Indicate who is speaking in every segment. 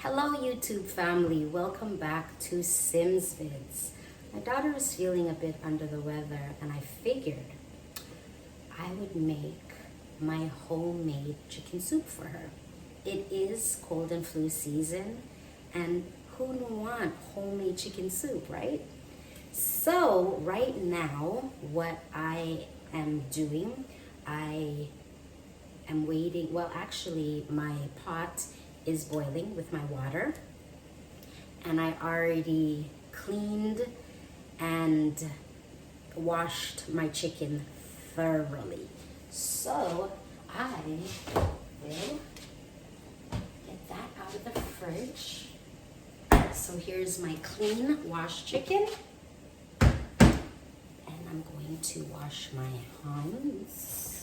Speaker 1: Hello YouTube family, welcome back to Simz Vidz. My daughter is feeling a bit under the weather and I figured I would make my homemade chicken soup for her. It is cold and flu season and who would want homemade chicken soup, right? So right now what I am doing, I am waiting, well actually my pot is boiling with my water and I already cleaned and washed my chicken thoroughly. So I will get that out of the fridge. So here's my clean washed chicken and I'm going to wash my hands.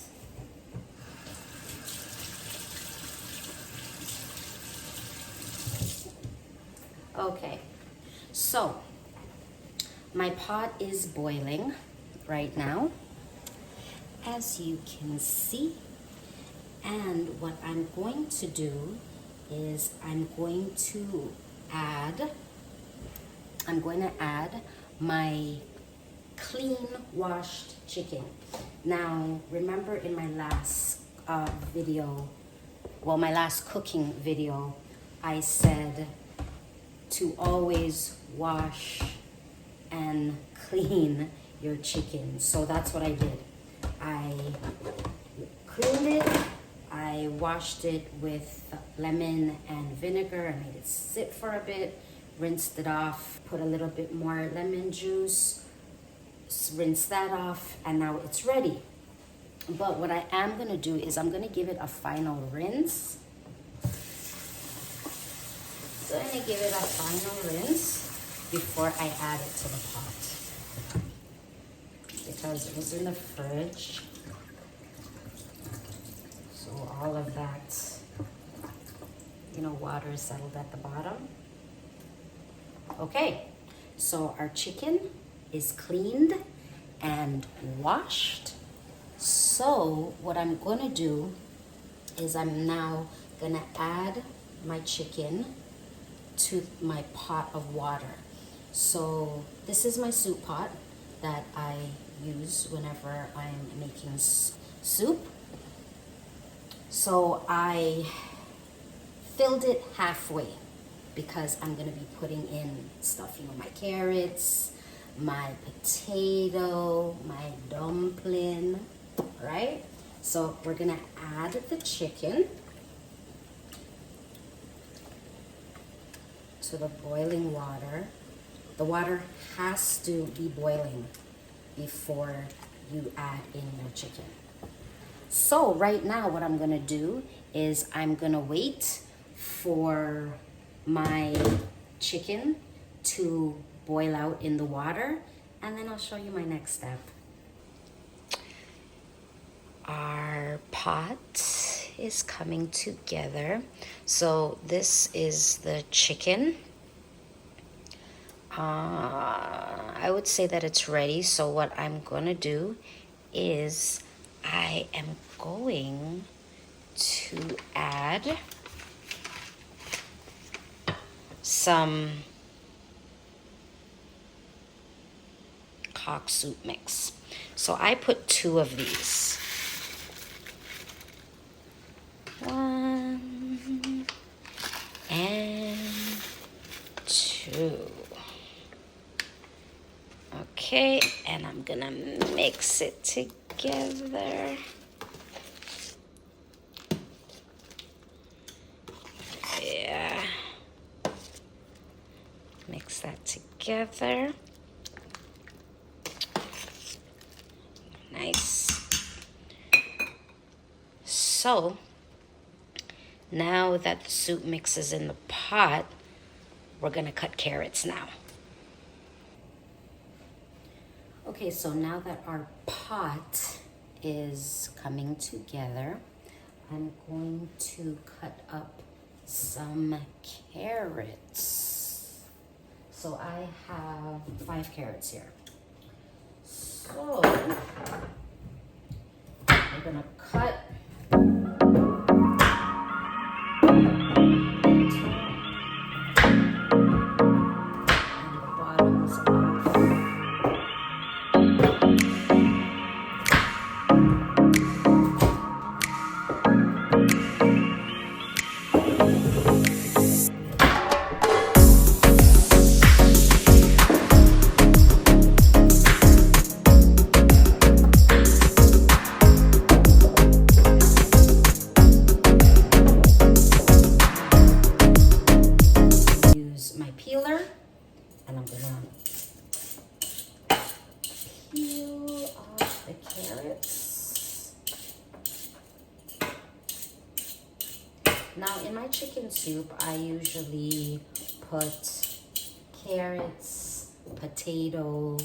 Speaker 1: Okay, so my pot is boiling right now, as you can see. And what I'm going to do is I'm going to add my clean washed chicken. Now, remember in my last video, well, my last cooking video, I said to always wash and clean your chicken. So that's what I did. I cleaned it, I washed it with lemon and vinegar and made it sit for a bit, rinsed it off, put a little bit more lemon juice, rinse that off, and now it's ready. But what I am gonna do is I'm gonna give it a final rinse. So I'm gonna give it a final rinse before I add it to the pot, because it was in the fridge. So all of that, water is settled at the bottom. Okay, so our chicken is cleaned and washed. So what I'm gonna do is I'm now gonna add my chicken to my pot of water. So this is my soup pot that I use whenever I'm making soup. So I filled it halfway because I'm gonna be putting in stuff, my carrots, my potato, my dumpling, right? So we're gonna add the chicken to the boiling water. The water has to be boiling before you add in your chicken. So right now what I'm gonna do is I'm gonna wait for my chicken to boil out in the water, and then I'll show you my next step. Our pot is coming together. So this is the chicken. I would say that it's ready. So what I'm gonna do is I am going to add some cock soup mix. So I put 2 of these. 1 and 2. Okay, and I'm gonna mix it together. Yeah. Mix that together. Nice. So now that the soup mix is in the pot, we're gonna cut carrots now. Okay, so now that our pot is coming together, I'm going to cut up some carrots. So I have 5 carrots here. So we're gonna cut chicken soup, I usually put carrots, potato,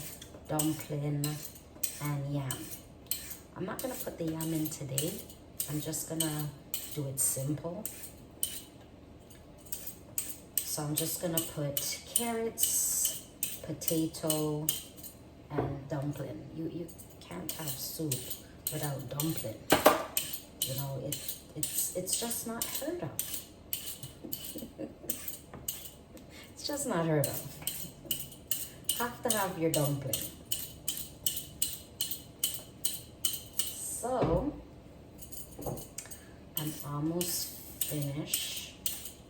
Speaker 1: dumpling, and yam. I'm not gonna put the yam in today. I'm just gonna do it simple. So I'm just gonna put carrots, potato, and dumpling. You can't have soup without dumpling. You know, it's just not heard of. It's just not heard of. Have to have your dumpling. So I'm almost finished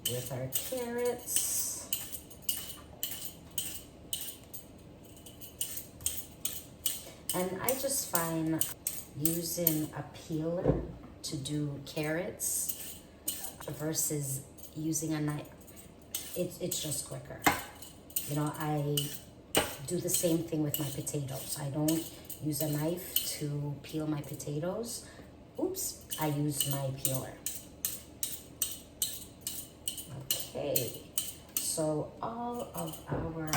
Speaker 1: with our carrots. And I just find using a peeler to do carrots versus using a knife, it's just quicker. You know, I do the same thing with my potatoes. I don't use a knife to peel my potatoes. Oops, I use my peeler. Okay, so all of our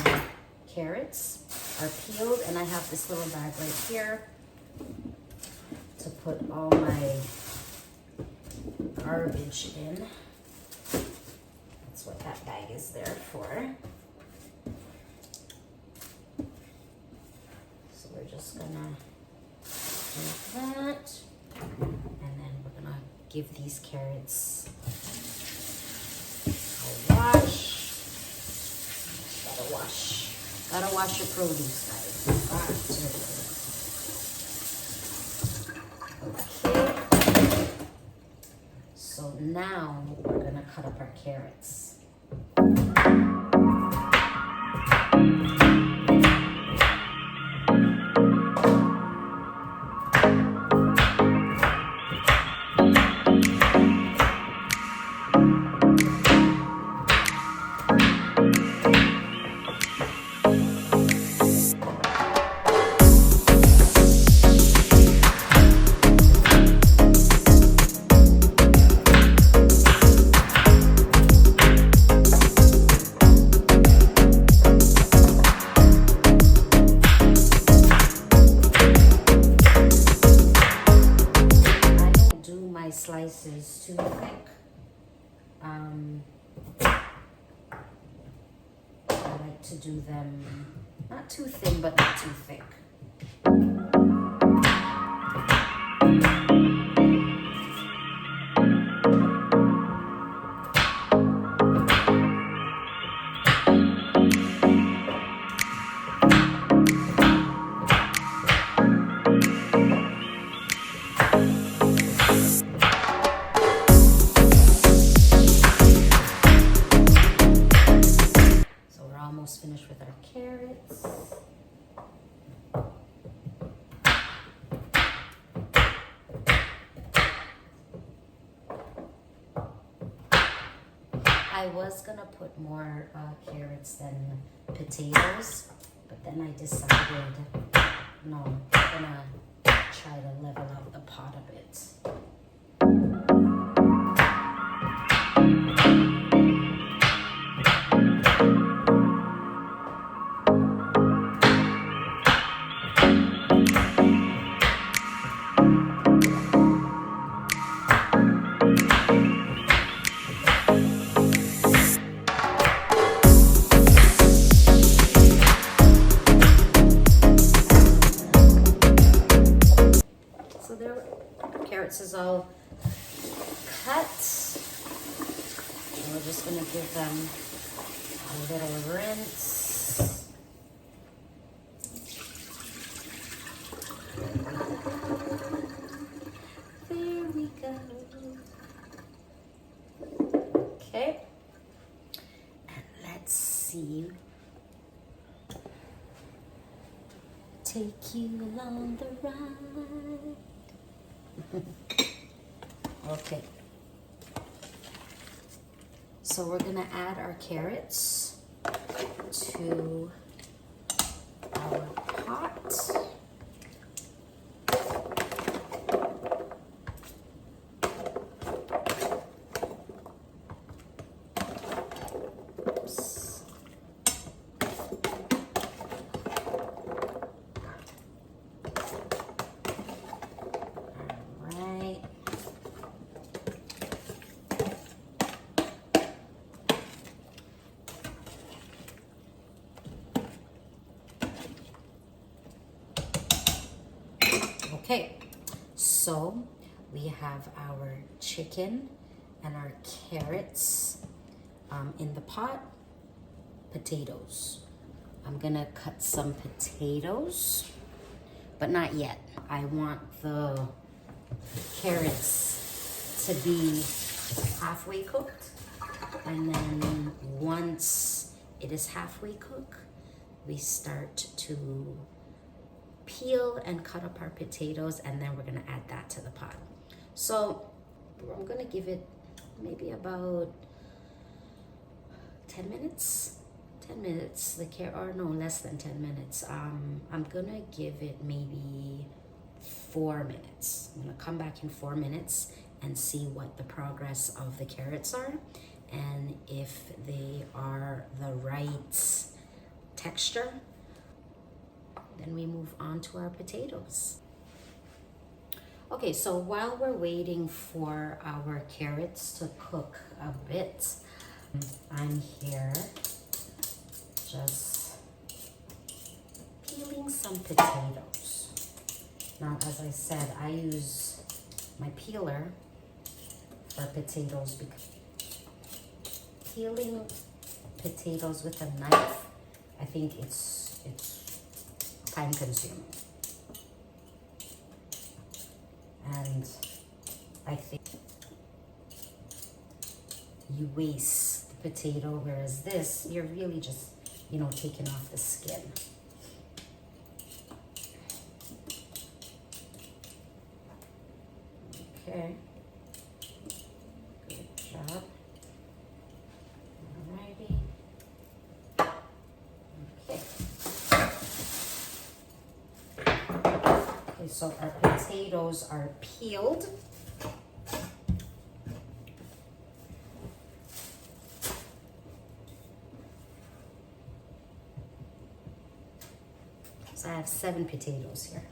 Speaker 1: carrots are peeled, and I have this little bag right here to put all my garbage in. That's what that bag is there for. So we're just gonna do that, and then we're gonna give these carrots a wash. Gotta wash your produce, guys. Okay. So now we're gonna cut up our carrots. Slices too thick. I like to do them not too thin, but not too thick. Finished with our carrots. I was gonna put more carrots than potatoes, but then I decided, no, I'm gonna try to level up the pot a bit. Is all cut. And we're just going to give them a little rinse. There we go. Okay. And let's see. Take you along the ride. Okay, so we're gonna add our carrots to our pot. Okay, so we have our chicken and our carrots in the pot. Potatoes. I'm gonna cut some potatoes, but not yet. I want the carrots to be halfway cooked, and then once it is halfway cooked, we start to peel and cut up our potatoes, and then we're gonna add that to the pot. So I'm gonna give it maybe about 10 minutes. 10 minutes, or no, less than 10 minutes. I'm gonna give it maybe 4 minutes. I'm gonna come back in 4 minutes and see what the progress of the carrots are, and if they are the right texture, then we move on to our potatoes. Okay, so while we're waiting for our carrots to cook a bit, I'm here just peeling some potatoes. Now, as I said, I use my peeler for potatoes because peeling potatoes with a knife, I think it's time consuming. And I think you waste the potato, whereas this, you're really just, taking off the skin. Okay. Good job. Alrighty. Okay. Okay, so our potatoes are peeled. So I have 7 potatoes here.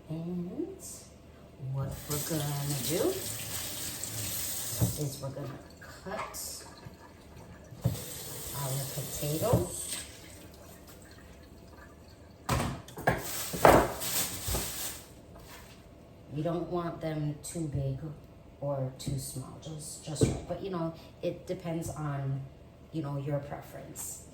Speaker 1: And what we're gonna do is we're gonna cut our potatoes. You don't want them too big or too small, just right. But it depends on, your preference.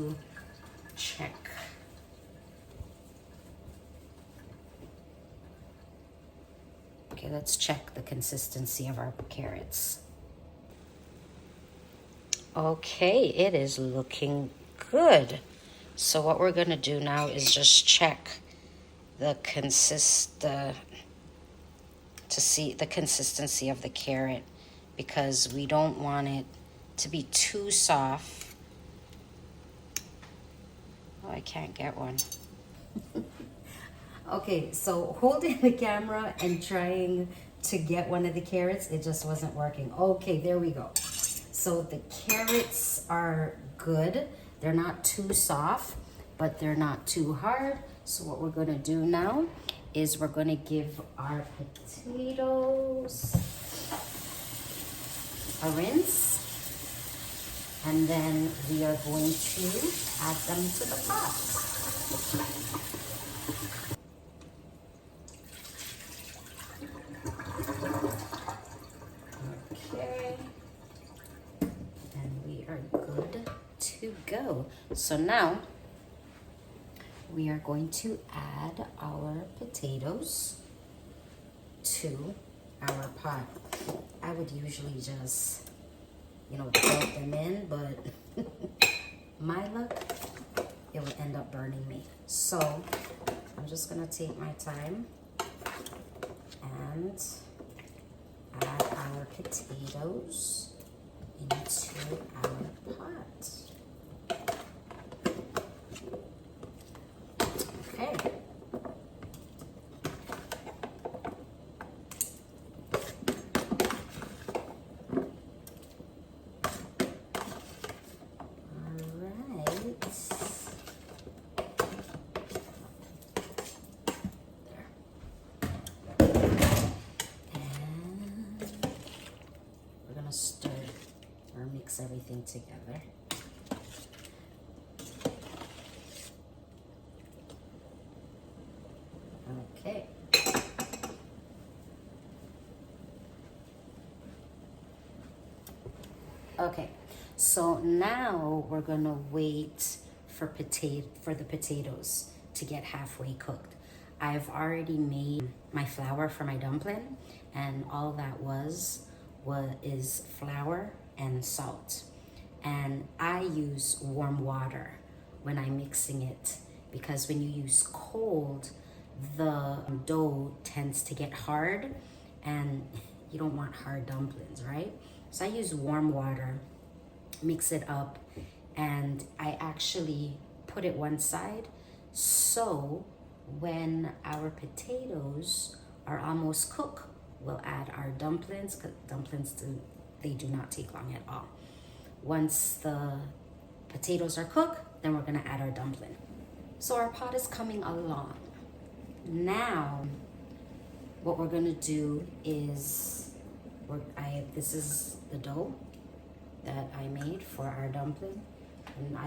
Speaker 1: to check. Okay, let's check the consistency of our carrots. Okay, it is looking good. So what we're gonna do now is just check to see the consistency of the carrot, because we don't want it to be too soft. Oh, I can't get one. Okay, so holding the camera and trying to get one of the carrots, it just wasn't working. Okay, there we go. So the carrots are good. They're not too soft, but they're not too hard. So what we're gonna do now is we're gonna give our potatoes a rinse, and then we are going to add them to the pot. Okay, and we are good to go. So now we are going to add our potatoes to our pot. I would usually just, dump them in, but my luck, it would end up burning me. So I'm just gonna take my time and add our potatoes into our pot. Okay. Stir or mix everything together. Okay. Okay, so now we're gonna wait for the potatoes to get halfway cooked. I've already made my flour for my dumpling, and all that is flour and salt. And I use warm water when I'm mixing it, because when you use cold, the dough tends to get hard, and you don't want hard dumplings, right? So I use warm water, mix it up, and I actually put it one side, so when our potatoes are almost cooked, we'll add our dumplings, because dumplings do not take long at all. Once the potatoes are cooked, then we're gonna add our dumpling. So our pot is coming along. Now, what we're gonna do is, this is the dough that I made for our dumpling, and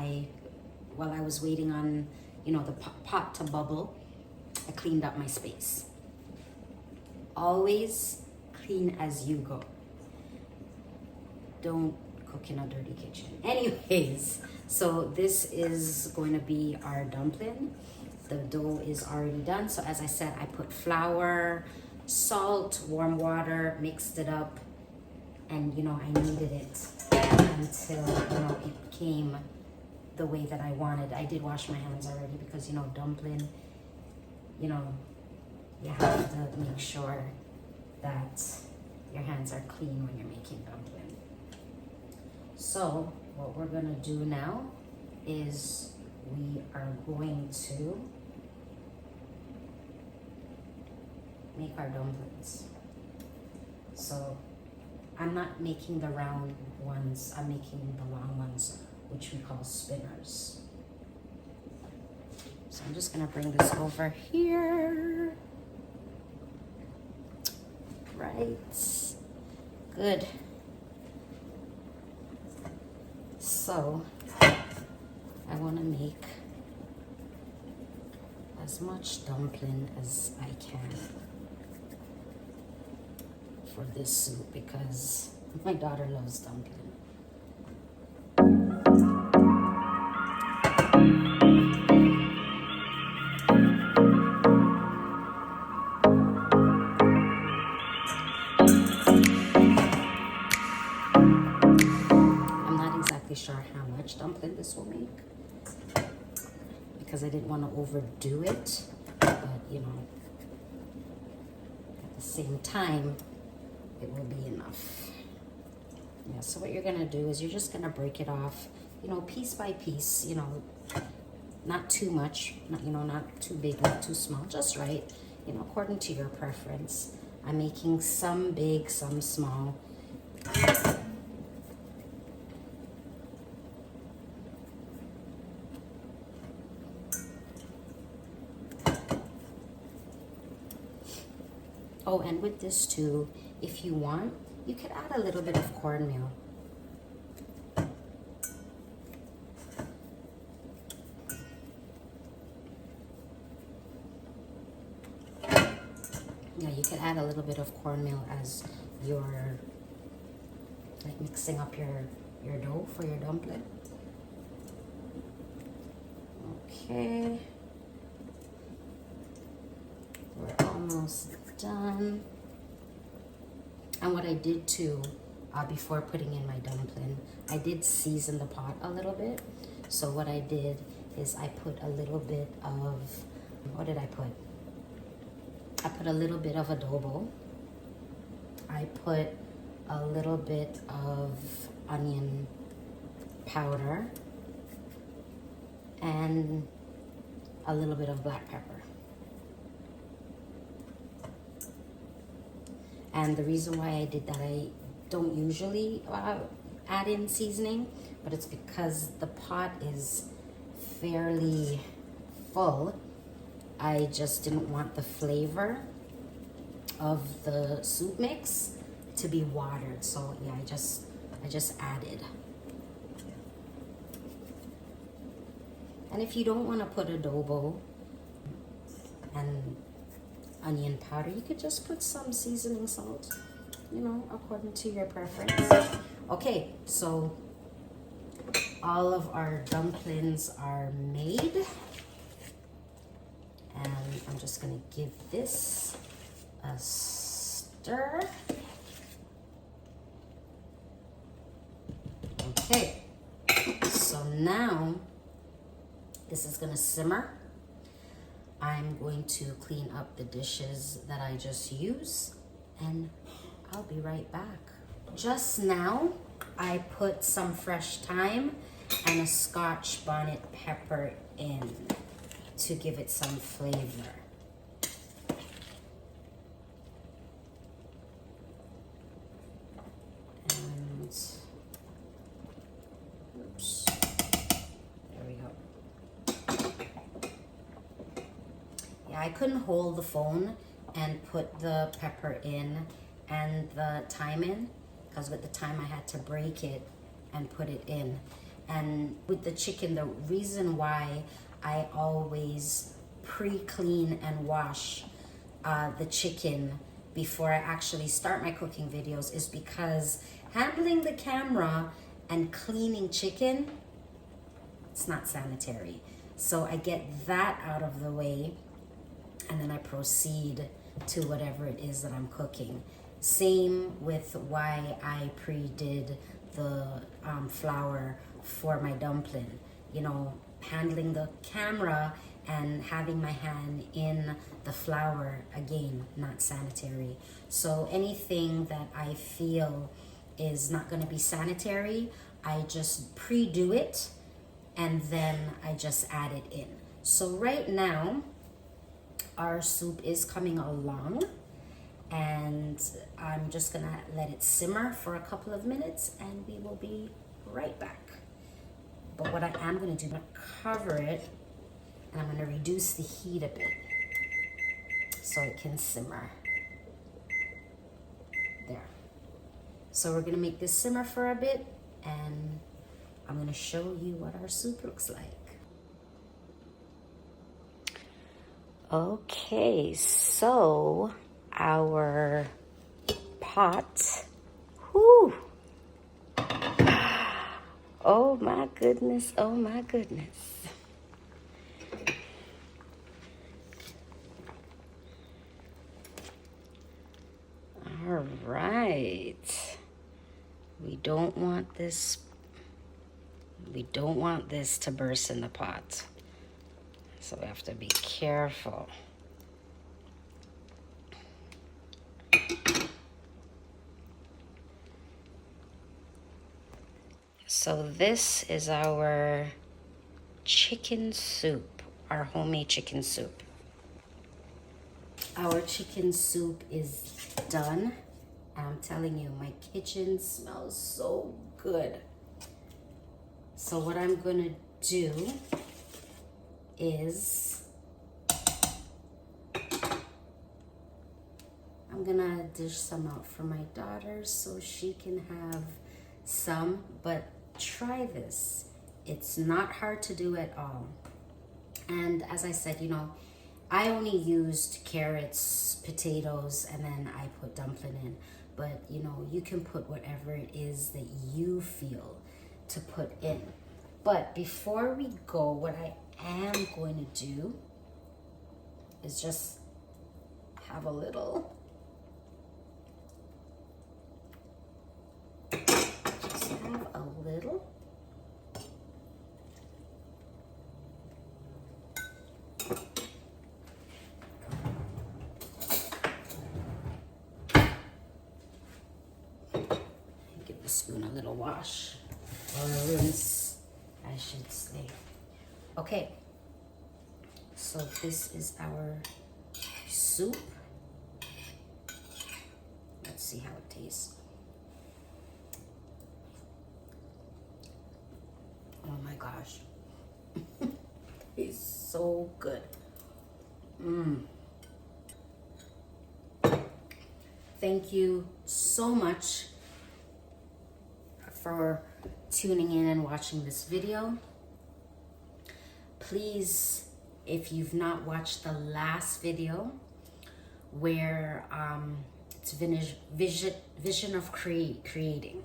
Speaker 1: while I was waiting on, the pot to bubble, I cleaned up my space. Always clean as you go. Don't cook in a dirty kitchen. Anyways, so this is going to be our dumpling. The dough is already done. So as I said, I put flour, salt, warm water, mixed it up, and I kneaded it until it became the way that I wanted. I did wash my hands already, because dumpling, you have to make sure that your hands are clean when you're making dumpling. So what we're gonna do now is we are going to make our dumplings. So I'm not making the round ones, I'm making the long ones, which we call spinners. So I'm just gonna bring this over here. Right, good. So I want to make as much dumpling as I can for this soup, because my daughter loves dumpling. make, because I didn't want to overdo it, but you know, at the same time, it will be enough. Yeah, so what you're gonna do is you're just gonna break it off, you know, piece by piece, you know, not too much, not, you know, not too big, not too small, just right, you know, according to your preference. I'm making some big, some small. Oh, and with this too, if you want, you could add a little bit of cornmeal. Yeah, you could add a little bit of cornmeal as you're like mixing up your dough for your dumpling. Okay. We're almost done. And what I did too, before putting in my dumpling, I did season the pot a little bit. So what I did is I put a little bit of, what did I put? I put a little bit of adobo. I put a little bit of onion powder and a little bit of black pepper. And the reason why I did that, I don't usually add in seasoning, but it's because the pot is fairly full. I just didn't want the flavor of the soup mix to be watered. So yeah, I just added. And if you don't want to put adobo and onion powder, you could just put some seasoning salt, you know, according to your preference. Okay, so all of our dumplings are made, and I'm just gonna give this a stir. Okay, so now this is gonna simmer. I'm going to clean up the dishes that I just used, and I'll be right back. Just now, I put some fresh thyme and a Scotch bonnet pepper in to give it some flavor. And, oops, there we go. Yeah, I couldn't hold the phone and put the pepper in and the thyme in, because with the thyme I had to break it and put it in. And with the chicken, the reason why I always pre-clean and wash the chicken before I actually start my cooking videos is because handling the camera and cleaning chicken, it's not sanitary. So I get that out of the way, and then I proceed to whatever it is that I'm cooking. Same with why I pre-did the flour for my dumpling. You know, handling the camera and having my hand in the flour, again, not sanitary. So anything that I feel is not going to be sanitary, I just pre-do it and then I just add it in. So right now, our soup is coming along, and I'm just gonna let it simmer for a couple of minutes and we will be right back. But what I am gonna do, I'm gonna cover it and I'm gonna reduce the heat a bit so it can simmer. There. So we're gonna make this simmer for a bit, and I'm gonna show you what our soup looks like. Okay, so our pot, whew, oh my goodness, oh my goodness. All right, we don't want this We don't want this to burst in the pot. So we have to be careful. So this is our chicken soup, our homemade chicken soup. Our chicken soup is done. I'm telling you, my kitchen smells so good. So what I'm gonna do is I'm gonna dish some out for my daughter so she can have some, but try this. It's not hard to do at all. And as I said, you know, I only used carrots, potatoes, and then I put dumpling in. But, you know, you can put whatever it is that you feel to put in. But before we go, what I am going to do is just have a little. Just have a little. Give the spoon a little wash, or a rinse, I should say. Okay, so this is our soup. Let's see how it tastes. Oh my gosh. It's so good. Thank you so much for tuning in and watching this video. Please, if you've not watched the last video where it's vision of creating,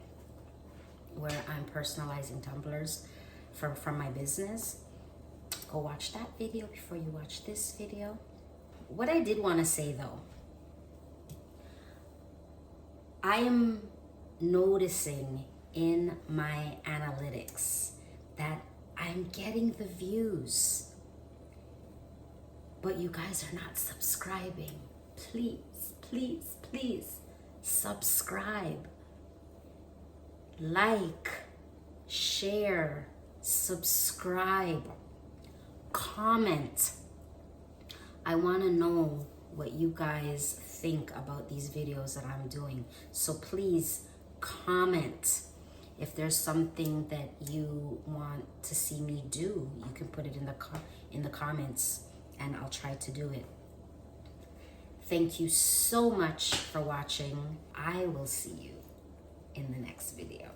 Speaker 1: where I'm personalizing tumblers from my business, go watch that video before you watch this video. What I did want to say though, I am noticing in my analytics that I'm getting the views, but you guys are not subscribing. Please, please, please subscribe, like, share, subscribe, comment. I want to know what you guys think about these videos that I'm doing. So please comment. If there's something that you want to see me do, you can put it in the comments and I'll try to do it. Thank you so much for watching. I will see you in the next video.